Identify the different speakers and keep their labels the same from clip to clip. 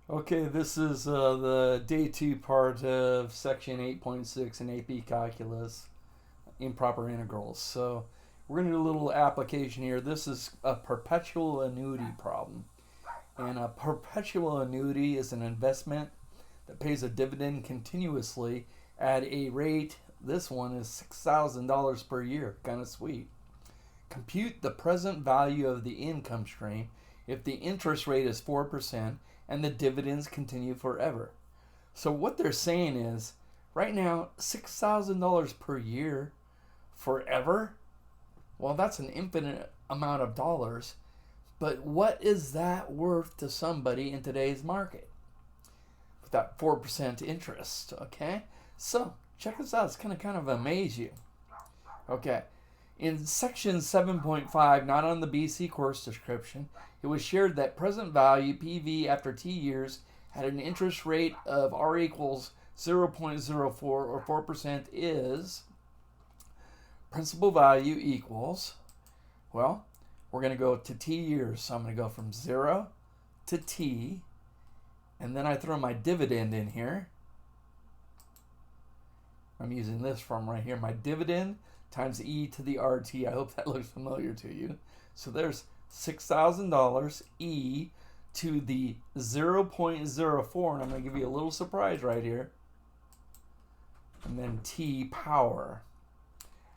Speaker 1: Okay, this is the day two part of section 8.6 in AP Calculus, improper integrals. So we're going to do a little application here. This is a perpetual annuity problem. And a perpetual annuity is an investment that pays a dividend continuously at a rate, this one is $6,000 per year. Kind of sweet. Compute the present value of the income stream if the interest rate is 4% and the dividends continue forever. So, what they're saying is right now, $6,000 per year forever? Well, that's an infinite amount of dollars. But what is that worth to somebody in today's market with that 4% interest? Okay, so check this out. It's going to kind of amaze you. Okay, in section 7.5, not on the BC course description, it was shared that present value PV after T years had an interest rate of R equals 0.04 or 4% is principal value equals, well, we're going to go to T years. So I'm going to go from 0 to T, and then I throw my dividend in here. I'm using this from right here, my dividend times e to the RT. I hope that looks familiar to you. So there's $6,000 e to the 0.04, and I'm going to give you a little surprise right here. And then t power.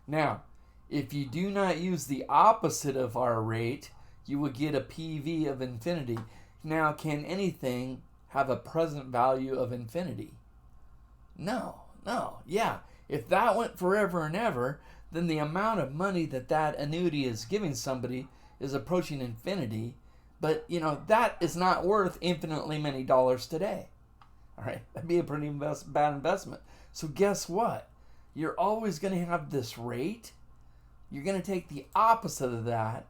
Speaker 1: Now, if you do not use the opposite of our rate, you will get a PV of infinity. Now, can anything have a present value of infinity? No. Yeah, if that went forever and ever, then the amount of money that annuity is giving somebody is approaching infinity. But, that is not worth infinitely many dollars today. All right, that'd be a pretty bad investment. So guess what? You're always going to have this rate. You're going to take the opposite of that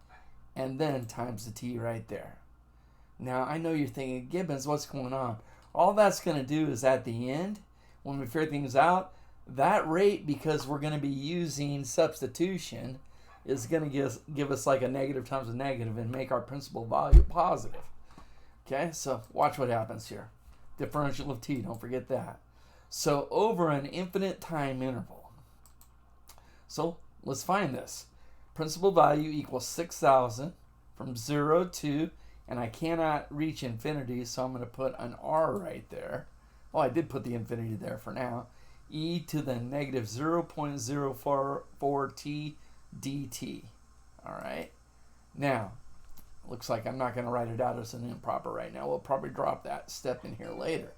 Speaker 1: and then times the t right there. Now, I know you're thinking, Gibbons, what's going on? All that's going to do is at the end, when we figure things out, that rate, because we're going to be using substitution, is going to give us like a negative times a negative and make our principal value positive. Okay, so watch what happens here. Differential of t, don't forget that. So over an infinite time interval. So let's find this. Principal value equals 6,000 from 0 to, and I cannot reach infinity, so I'm going to put an r right there. Oh, I did put the infinity there for now. E to the negative 0.044 t dt. All right. Now, looks like I'm not going to write it out as an improper right now. We'll probably drop that step in here later.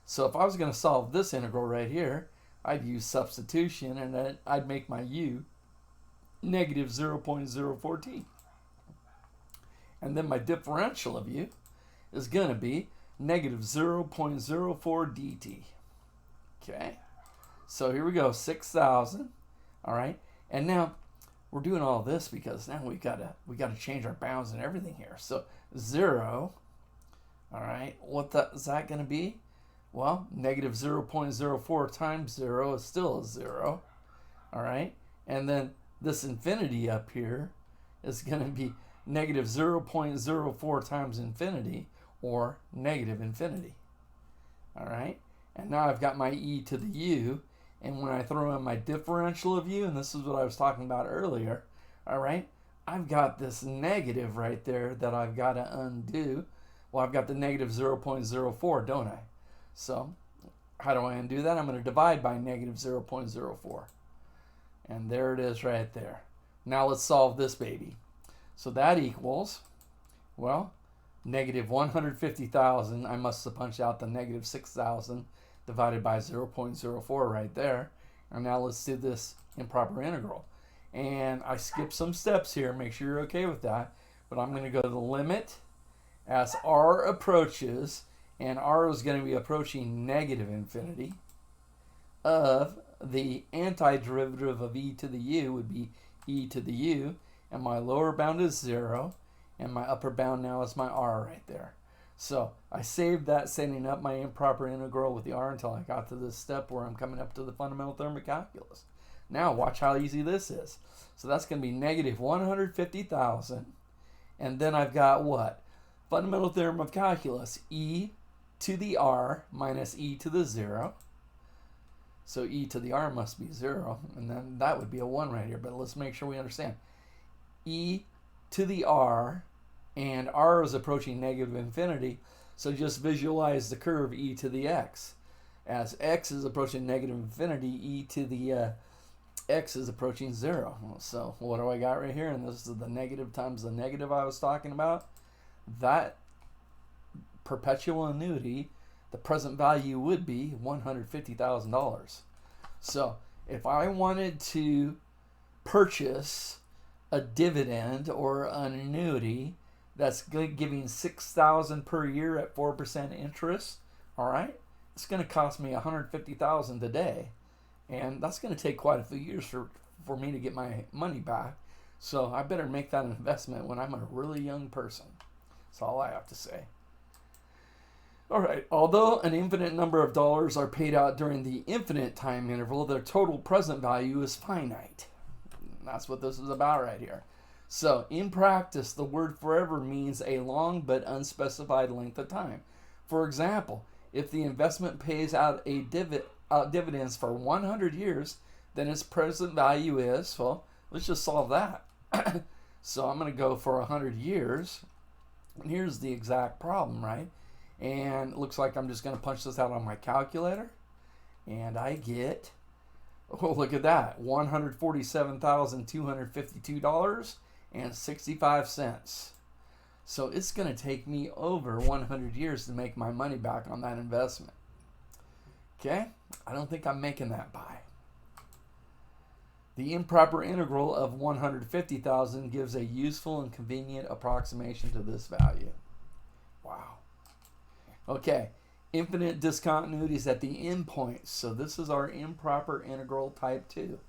Speaker 1: So if I was going to solve this integral right here, I'd use substitution, and then I'd make my u negative 0.04 t. And then my differential of u is going to be negative 0.04 dt. Okay, so here we go, 6,000. All right, and now we're doing all this because now we gotta change our bounds and everything here. So 0. All right, what is that going to be? Well, negative 0.04 times 0 is still a 0. All right, and then this infinity up here is going to be negative 0.04 times infinity, or negative infinity. All right, and now I've got my e to the u, and when I throw in my differential of u, and this is what I was talking about earlier, all right, I've got this negative right there that I've got to undo. Well, I've got the negative 0.04, don't I? So how do I undo that? I'm going to divide by negative 0.04. And there it is right there. Now let's solve this baby. So that equals, well, negative 150,000. I must have punched out the negative 6,000 divided by 0.04 right there. And now let's do this improper integral. And I skipped some steps here. Make sure you're okay with that. But I'm going to go to the limit as r approaches, and r is going to be approaching negative infinity, of the antiderivative of e to the u would be e to the u, and my lower bound is 0, and my upper bound now is my r right there. So I saved that, setting up my improper integral with the r until I got to this step where I'm coming up to the fundamental theorem of calculus. Now watch how easy this is. So that's going to be negative 150,000, and then I've got what? Fundamental theorem of calculus, e to the r minus e to the 0. So e to the r must be 0, and then that would be a 1 right here. But let's make sure we understand. E to the r, and r is approaching negative infinity, so just visualize the curve e to the x. As x is approaching negative infinity, e to the x is approaching 0. So what do I got right here? And this is the negative times the negative I was talking about. That perpetual annuity, the present value would be $150,000. So if I wanted to purchase a dividend or an annuity that's giving $6,000 per year at 4% interest, all right, it's going to cost me $150,000 today, and that's going to take quite a few years for me to get my money back. So I better make that investment when I'm a really young person. That's all I have to say. All right, although an infinite number of dollars are paid out during the infinite time interval, their total present value is finite. And that's what this is about right here. So in practice, the word forever means a long but unspecified length of time. For example, if the investment pays out dividends for 100 years, then its present value is, well, let's just solve that. So I'm going to go for 100 years. And here's the exact problem, right? And it looks like I'm just going to punch this out on my calculator. And I get, oh, look at that, $147,252.65. So it's going to take me over 100 years to make my money back on that investment. Okay? I don't think I'm making that buy. The improper integral of 150,000 gives a useful and convenient approximation to this value. Wow. Okay, infinite discontinuities at the endpoints. So this is our improper integral type 2.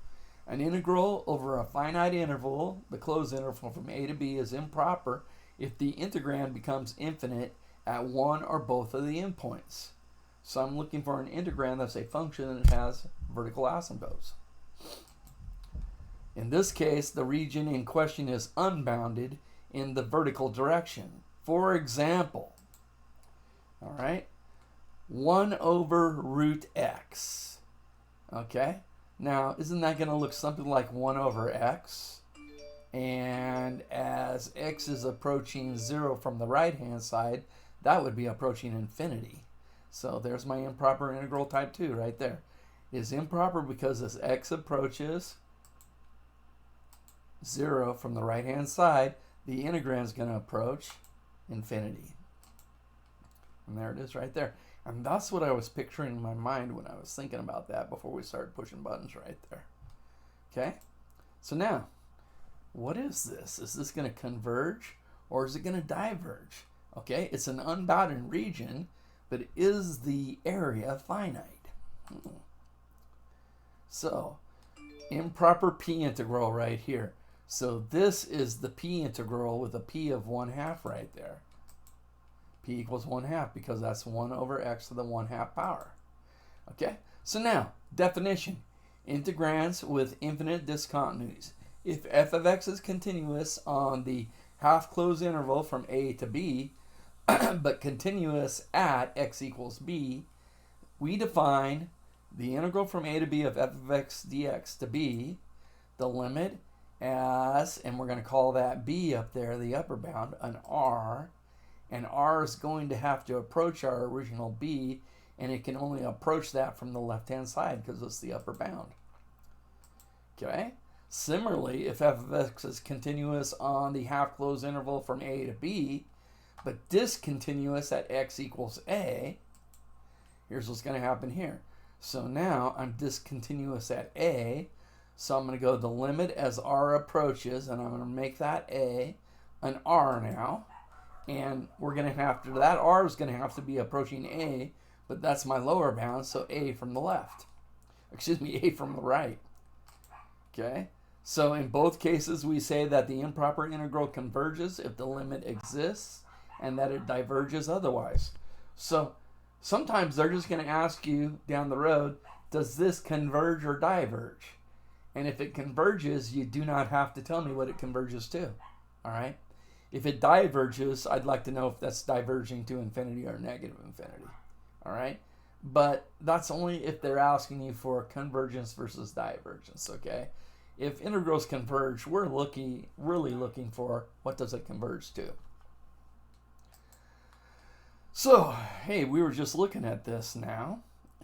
Speaker 1: An integral over a finite interval, the closed interval from a to b, is improper if the integrand becomes infinite at one or both of the endpoints. So I'm looking for an integrand that's a function that has vertical asymptotes. In this case, the region in question is unbounded in the vertical direction. For example, all right, 1 over root x. Okay, now isn't that going to look something like 1 over x? And as x is approaching 0 from the right hand side, that would be approaching infinity. So there's my improper integral type 2 right there. It is improper because as x approaches 0 from the right hand side, the integrand is going to approach infinity. And there it is right there. And that's what I was picturing in my mind when I was thinking about that before we started pushing buttons right there. Okay? So now, what is this? Is this going to converge or is it going to diverge? Okay, it's an unbounded region, but is the area finite? So, improper p integral right here. So this is the p integral with a p of 1/2 right there. P equals 1/2 because that's 1 over x to the 1/2 power. Okay, so now, definition. Integrands with infinite discontinuities. If f of x is continuous on the half-closed interval from a to b, but continuous at x equals b, we define the integral from a to b of f of x dx to b, the limit as, and we're going to call that b up there, the upper bound, an r, and r is going to have to approach our original b, and it can only approach that from the left-hand side because it's the upper bound. Okay? Similarly, if f of x is continuous on the half-closed interval from a to b, but discontinuous at x equals a, here's what's going to happen here. So now I'm discontinuous at a, so I'm going to go the limit as r approaches, and I'm going to make that a an r now. And we're going to have to, that r is going to have to be approaching a, but that's my lower bound, so a from the left. Excuse me, a from the right. Okay? So in both cases, we say that the improper integral converges if the limit exists and that it diverges otherwise. So sometimes they're just going to ask you down the road, does this converge or diverge? And if it converges, you do not have to tell me what it converges to. All right? If it diverges, I'd like to know if that's diverging to infinity or negative infinity. All right, but that's only if they're asking you for convergence versus divergence. Okay, if integrals converge, we're really looking for what does it converge to. So, hey, we were just looking at this now,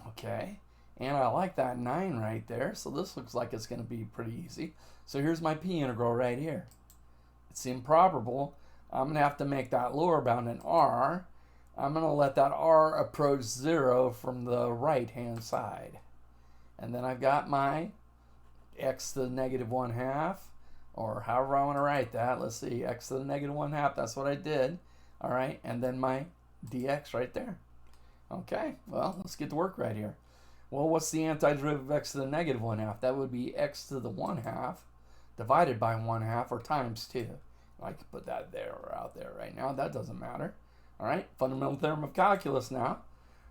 Speaker 1: okay, and I like that 9 right there, so this looks like it's going to be pretty easy. So here's my p integral right here. It's improper. I'm going to have to make that lower bound an r. I'm going to let that r approach 0 from the right-hand side. And then I've got my x to the negative 1/2, or however I want to write that. Let's see, x to the negative 1/2, that's what I did. All right, and then my dx right there. Okay, well, let's get to work right here. Well, what's the antiderivative of x to the negative 1/2? That would be x to the 1/2 divided by 1/2 or times 2. I could put that there or out there right now. That doesn't matter. All right, fundamental theorem of calculus now.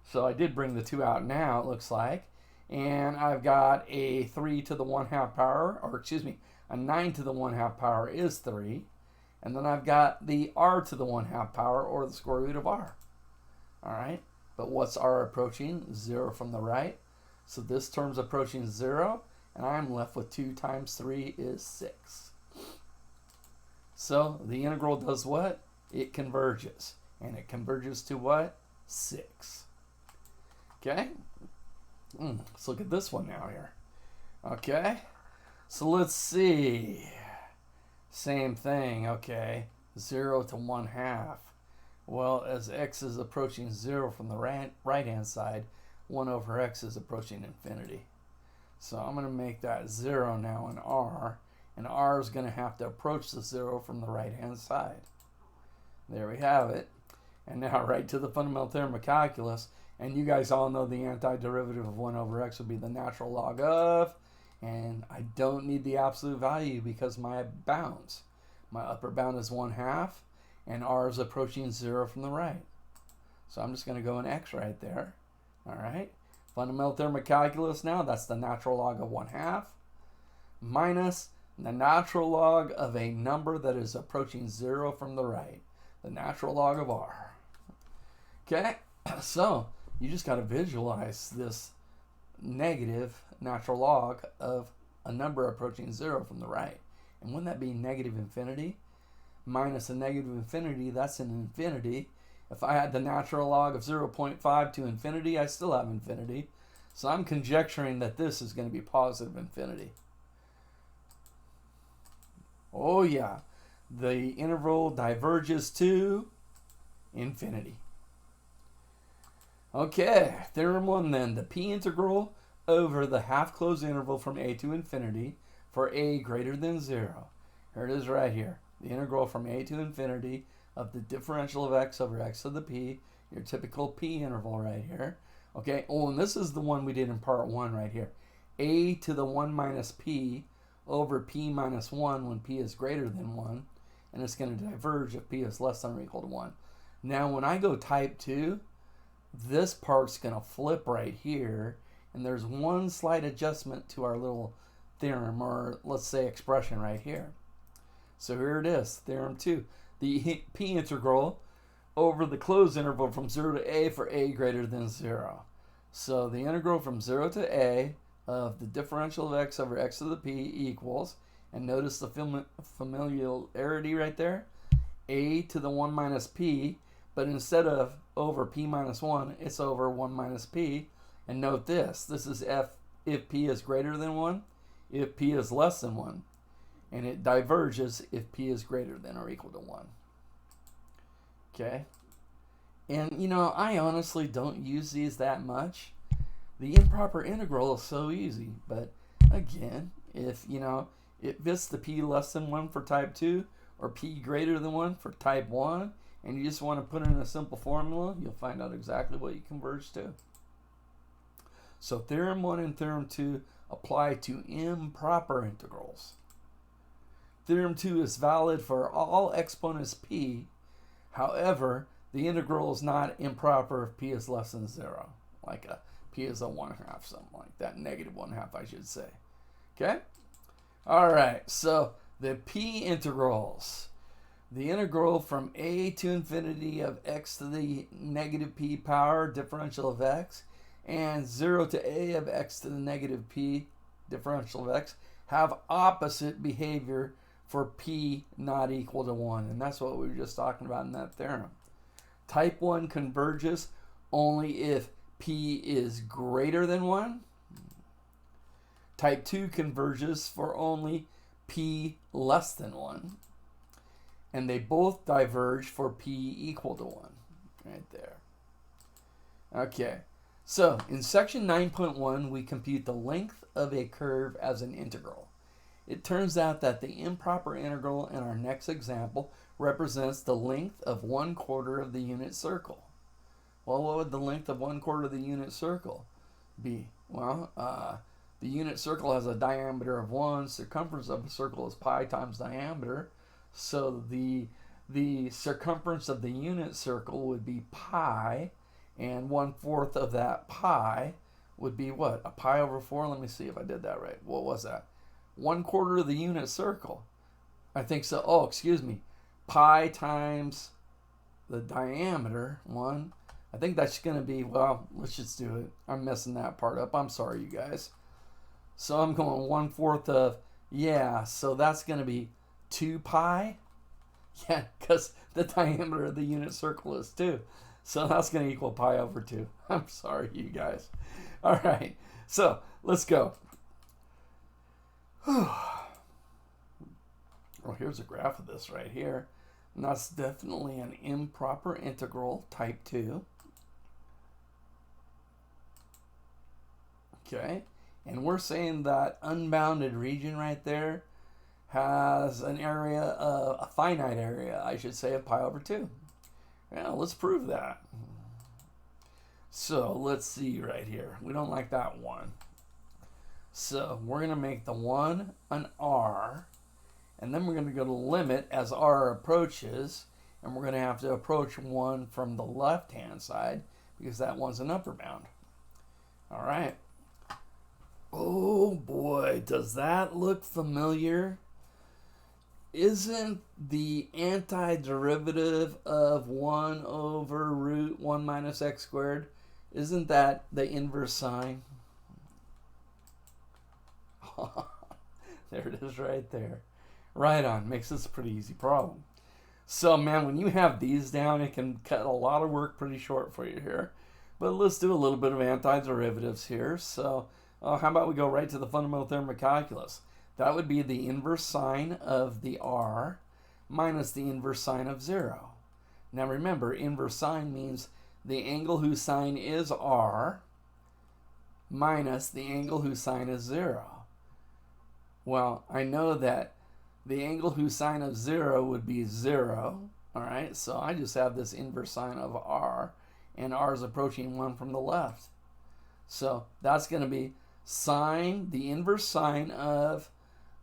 Speaker 1: So I did bring the 2 out now, it looks like. And I've got a 3 to the 1/2 power, or excuse me, a 9 to the 1/2 power is 3. And then I've got the r to the 1/2 power, or the square root of r. All right, but what's r approaching? 0 from the right. So this term's approaching 0, and I'm left with 2 times 3 is 6. So the integral does what? It converges. And it converges to what? 6. Okay? Let's look at this one now here. Okay? So let's see. Same thing, okay. 0 to 1/2. Well, as x is approaching 0 from the right-hand side, 1 over x is approaching infinity. So I'm going to make that 0 now in r, and r is going to have to approach the 0 from the right-hand side. There we have it. And now right to the fundamental theorem of calculus, and you guys all know the antiderivative of 1 over x would be the natural log of, and I don't need the absolute value because my bounds. My upper bound is 1/2, and r is approaching 0 from the right. So I'm just going to go in x right there. All right. Fundamental theorem of calculus now, that's the natural log of 1/2 minus the natural log of a number that is approaching 0 from the right. The natural log of r. Okay, so you just got to visualize this negative natural log of a number approaching 0 from the right. And wouldn't that be negative infinity? Minus a negative infinity, that's an infinity. If I had the natural log of 0.5 to infinity, I still have infinity. So I'm conjecturing that this is going to be positive infinity. Oh yeah, the interval diverges to infinity. Okay, theorem 1 then. The p integral over the half-closed interval from a to infinity for a greater than 0. Here it is right here. The integral from a to infinity of the differential of x over x to the p, your typical p interval right here. Okay, oh, and this is the one we did in part 1 right here. A to the 1 minus p over p minus 1 when p is greater than 1, and it's going to diverge if p is less than or equal to 1. Now, when I go type 2, this part's going to flip right here, and there's one slight adjustment to our little theorem, or let's say expression right here. So here it is, theorem 2. The p integral over the closed interval from 0 to a for a greater than 0. So the integral from 0 to a of the differential of x over x to the p equals, and notice the familiarity right there, a to the 1 minus p, but instead of over p minus 1, it's over 1 minus p. And note this is if p is greater than 1, if p is less than 1, and it diverges if p is greater than or equal to 1. Okay? And, you know, I honestly don't use these that much. The improper integral is so easy, but again, if, you know, it fits the p less than 1 for type 2 or p greater than 1 for type 1, and you just want to put in a simple formula, you'll find out exactly what you converge to. So theorem 1 and theorem 2 apply to improper integrals. Theorem 2 is valid for all exponents p. However, the integral is not improper if p is less than 0. Like p is a 1/2, something like that. Negative 1/2, I should say. Okay? All right, so the p integrals. The integral from a to infinity of x to the negative p power differential of x and 0 to a of x to the negative p differential of x have opposite behavior for p not equal to 1. And that's what we were just talking about in that theorem. Type 1 converges only if p is greater than 1. Type 2 converges for only p less than 1. And they both diverge for p equal to 1. Right there. Okay. So in section 9.1, we compute the length of a curve as an integral. It turns out that the improper integral in our next example represents the length of 1/4 of the unit circle. Well, what would the length of 1/4 of the unit circle be? Well, the unit circle has a diameter of 1. Circumference of a circle is pi times diameter. So the circumference of the unit circle would be pi, and 1/4 of that pi would be what? A pi over 4? Let me see if I did that right. What was that? 1/4 of the unit circle. I think so. Oh, excuse me. Pi times the diameter, 1. I think that's going to be, well, let's just do it. I'm messing that part up. I'm sorry, you guys. So I'm going 1/4 of, yeah, so that's going to be 2 pi. Yeah, because the diameter of the unit circle is 2. So that's going to equal pi over 2. I'm sorry, you guys. All right, so let's go. Well, here's a graph of this right here. And that's definitely an improper integral, type 2. Okay, and we're saying that unbounded region right there has an area, a finite area, I should say, of pi over 2. Yeah, let's prove that. So let's see right here. We don't like that 1. So we're going to make the 1 an r, and then we're going to go to limit as r approaches, and we're going to have to approach 1 from the left-hand side because that one's an upper bound. All right. Oh boy, does that look familiar? Isn't the antiderivative of 1 over root 1 minus x squared, isn't that the inverse sine? There it is right there. Right on. Makes this a pretty easy problem. So, man, when you have these down, it can cut a lot of work pretty short for you here. But let's do a little bit of antiderivatives here. So, how about we go right to the fundamental theorem of calculus? That would be the inverse sine of the r minus the inverse sine of 0. Now remember, inverse sine means the angle whose sine is r minus the angle whose sine is 0. Well, I know that the angle whose sine of 0 would be 0. All right, so I just have this inverse sine of r, and r is approaching 1 from the left. So that's going to be sine, the inverse sine of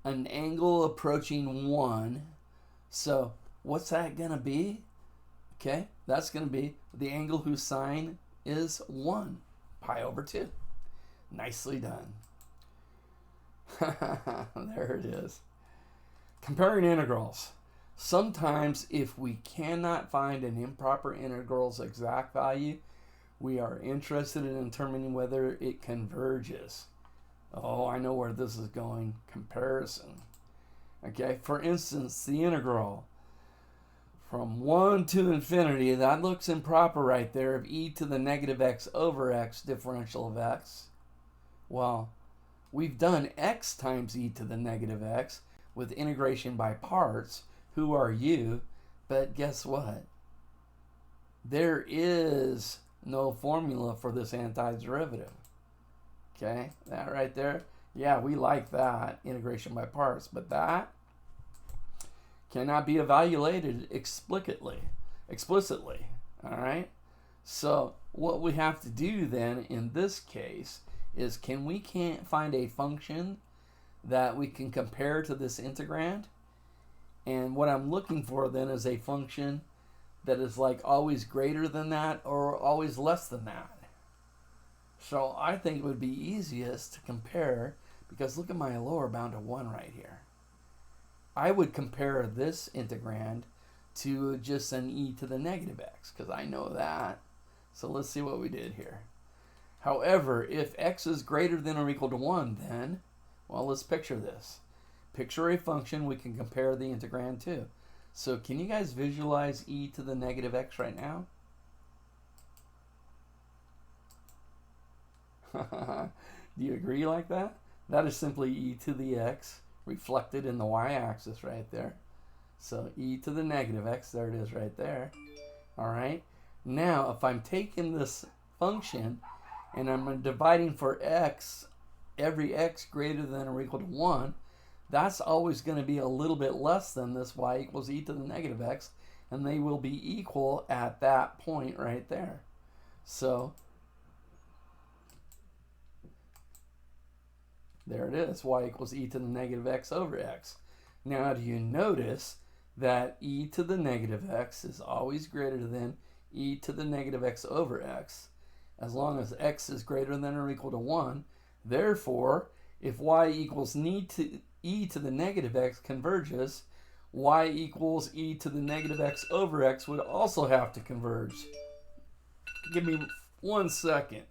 Speaker 1: an angle approaching 1. So what's that going to be? Okay, that's going to be the angle whose sine is 1, pi over 2. Nicely done. There it is. Comparing integrals. Sometimes if we cannot find an improper integral's exact value, we are interested in determining whether it converges. Oh, I know where this is going. Comparison. Okay, for instance, the integral from 1 to infinity, that looks improper right there, of e to the negative x over x differential of x. Well, we've done x times e to the negative x with integration by parts. Who are you? But guess what? There is no formula for this antiderivative. Okay, that right there. Yeah, we like that, integration by parts, but that cannot be evaluated explicitly. All right? So what we have to do then in this case is, we can't find a function that we can compare to this integrand? And what I'm looking for then is a function that is like always greater than that or always less than that. So I think it would be easiest to compare, because look at my lower bound of 1 right here. I would compare this integrand to just an e to the negative x, because I know that. So let's see what we did here. However, if x is greater than or equal to 1, then, well, let's picture this. Picture a function we can compare the integrand to. So can you guys visualize e to the negative x right now? Do you agree like that? That is simply e to the x reflected in the y-axis right there. So e to the negative x, there it is right there. All right. Now, if I'm taking this function and I'm dividing for x, every x greater than or equal to 1, that's always going to be a little bit less than this y equals e to the negative x, and they will be equal at that point right there. So there it is, y equals e to the negative x over x. Now, do you notice that e to the negative x is always greater than e to the negative x over x, as long as x is greater than or equal to 1. Therefore, if y equals e to the negative x converges, y equals e to the negative x over x would also have to converge. Give me 1 second,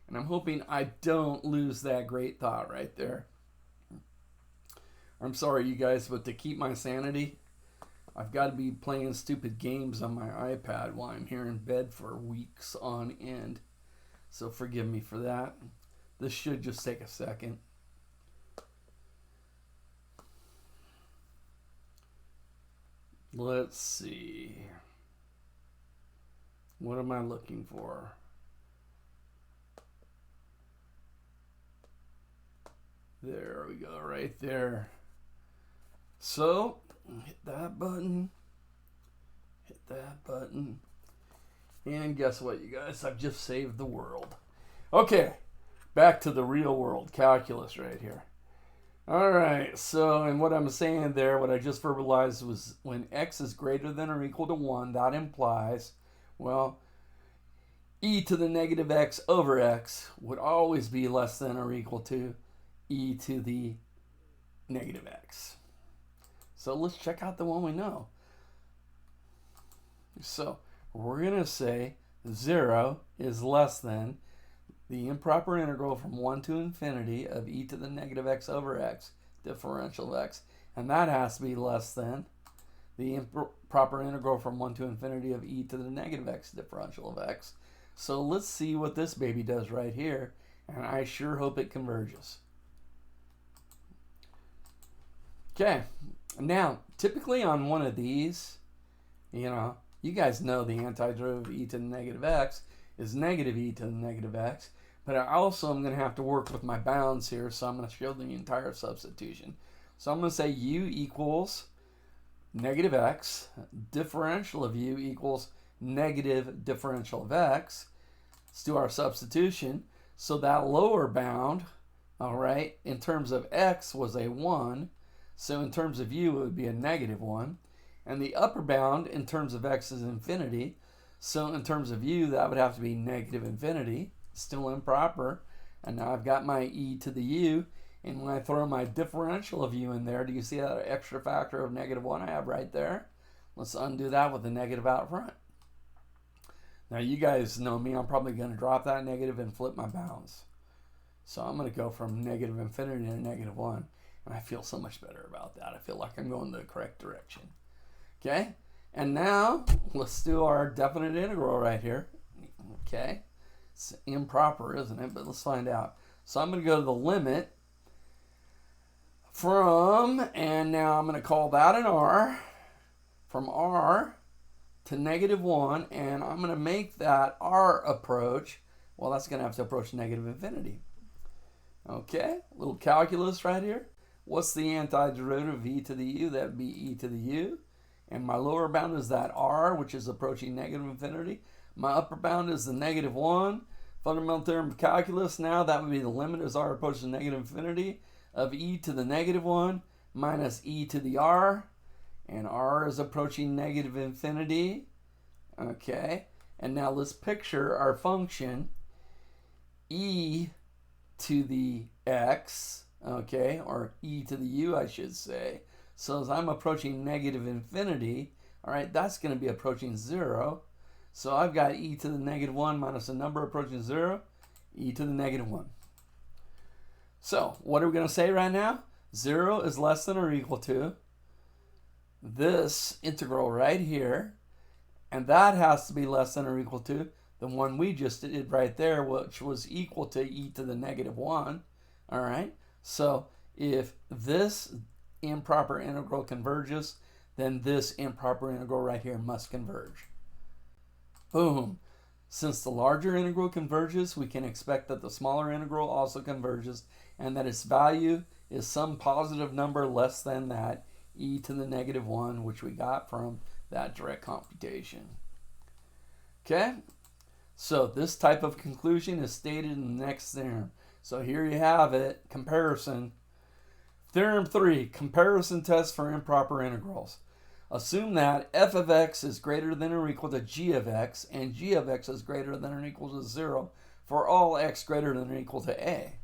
Speaker 1: and I'm hoping I don't lose that great thought right there. I'm sorry, you guys, but to keep my sanity, I've got to be playing stupid games on my iPad while I'm here in bed for weeks on end. So forgive me for that. This should just take a second. Let's see. What am I looking for? There we go, right there. So, hit that button. Hit that button. And guess what, you guys? I've just saved the world. Okay, back to the real world calculus right here. All right, so, and what I'm saying there, what I just verbalized was when x is greater than or equal to 1, that implies, well, e to the negative x over x would always be less than or equal to e to the negative x. So let's check out the one we know. So we're going to say 0 is less than the improper integral from 1 to infinity of e to the negative x over x, differential of x. And that has to be less than the improper integral from 1 to infinity of e to the negative x, differential of x. So let's see what this baby does right here. And I sure hope it converges. Okay. Now, typically on one of these, you guys know the antiderivative of e to the negative x is negative e to the negative x, but I also am going to have to work with my bounds here, so I'm going to show the entire substitution. So I'm going to say u equals negative x, differential of u equals negative differential of x. Let's do our substitution. So that lower bound, all right, in terms of x was a 1, so in terms of u, it would be a negative 1. And the upper bound in terms of x is infinity. So in terms of u, that would have to be negative infinity. Still improper. And now I've got my e to the u. And when I throw my differential of u in there, do you see that extra factor of negative 1 I have right there? Let's undo that with a negative out front. Now you guys know me. I'm probably going to drop that negative and flip my bounds. So I'm going to go from negative infinity to negative 1. And I feel so much better about that. I feel like I'm going the correct direction. Okay? And now, let's do our definite integral right here. Okay? It's improper, isn't it? But let's find out. So I'm going to go to the limit from, and now I'm going to call that an r, from r to negative 1, and I'm going to make that r approach, well, that's going to have to approach negative infinity. Okay? A little calculus right here. What's the antiderivative of e to the u? That would be e to the u. And my lower bound is that r, which is approaching negative infinity. My upper bound is the negative 1. Fundamental theorem of calculus. Now that would be the limit as r approaches negative infinity of e to the negative 1 minus e to the r. And r is approaching negative infinity. Okay. And now let's picture our function e to the x. Okay, or e to the u, I should say. So as I'm approaching negative infinity, All right, that's going to be approaching 0. So I've got e to the negative 1 minus a number approaching 0, e to the negative 1. So what are we going to say right now? 0 is less than or equal to this integral right here, and that has to be less than or equal to the one we just did right there, which was equal to e to the negative 1. All right, so if this improper integral converges, then this improper integral right here must converge. Boom. Since the larger integral converges, we can expect that the smaller integral also converges, and that its value is some positive number less than that e to the negative 1, which we got from that direct computation. Okay, so this type of conclusion is stated in the next theorem. So here you have it, comparison. Theorem 3, comparison test for improper integrals. Assume that f of x is greater than or equal to g of x, and g of x is greater than or equal to 0 for all x greater than or equal to a.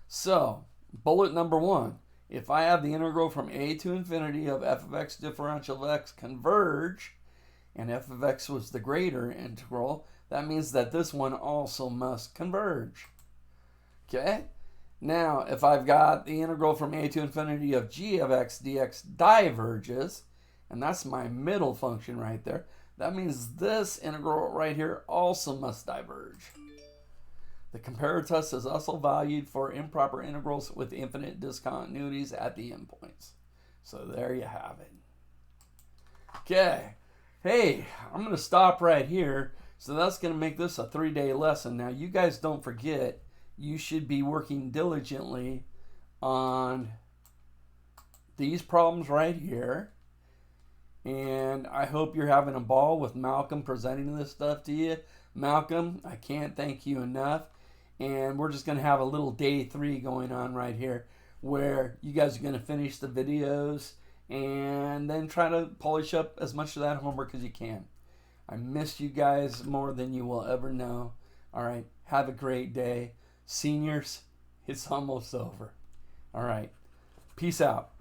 Speaker 1: So, bullet number 1, if I have the integral from a to infinity of f of x differential of x converge, and f of x was the greater integral, that means that this one also must converge. Okay? Now, if I've got the integral from a to infinity of g of x dx diverges, and that's my middle function right there, that means this integral right here also must diverge. The comparator test is also valued for improper integrals with infinite discontinuities at the endpoints. So there you have it. Okay. Hey, I'm going to stop right here. So that's going to make this a 3-day lesson. Now, you guys don't forget, you should be working diligently on these problems right here. And I hope you're having a ball with Malcolm presenting this stuff to you. Malcolm, I can't thank you enough. And we're just going to have a little day 3 going on right here where you guys are going to finish the videos and then try to polish up as much of that homework as you can. I miss you guys more than you will ever know. All right, have a great day. Seniors, it's almost over. All right, peace out.